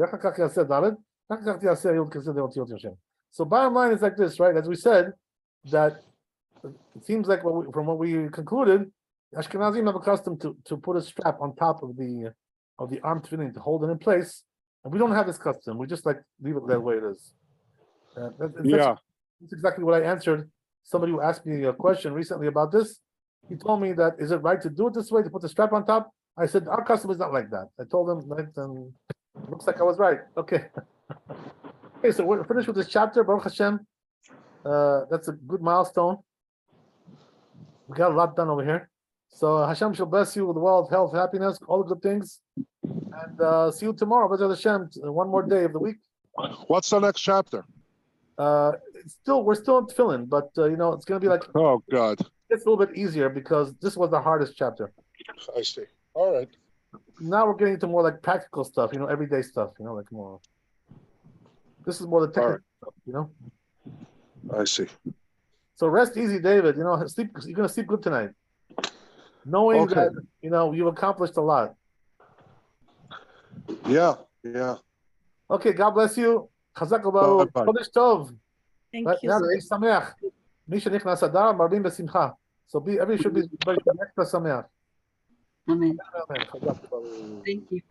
So bottom line is like this, right? As we said, that it seems like from what we concluded, Ashkenazim have a custom to put a strap on top of the arm tefillin to hold it in place, and we don't have this custom. We just like leave it that way it is. That's exactly what I answered somebody who asked me a question recently about this. He told me that, is it right to do it this way, to put the strap on top? I said, our custom is not like that. I told him, right, and it looks like I was right. Okay. Okay, so we're finished with this chapter, Baruch Hashem. That's a good milestone. We got a lot done over here. So Hashem shall bless you with the wealth, health, happiness, all the good things. And see you tomorrow, B'ezrat Hashem, one more day of the week. What's the next chapter? We're still in Tefillin, but it's going to be like, oh God, it's a little bit easier because this was the hardest chapter. I see. All right. Now we're getting into more like practical stuff, everyday stuff, like more. This is more the technical stuff, I see. So rest easy, David. Sleep. You're gonna sleep good tonight, knowing that you've accomplished a lot. Yeah. Okay. God bless you. Chazak u'baruch. Chodesh tov. Thank you. Sameach. Mi shenichnas adar marbim b'simcha. So everybody should be extra sameach. Amen. Amen. Chazak u'baruch. Thank you.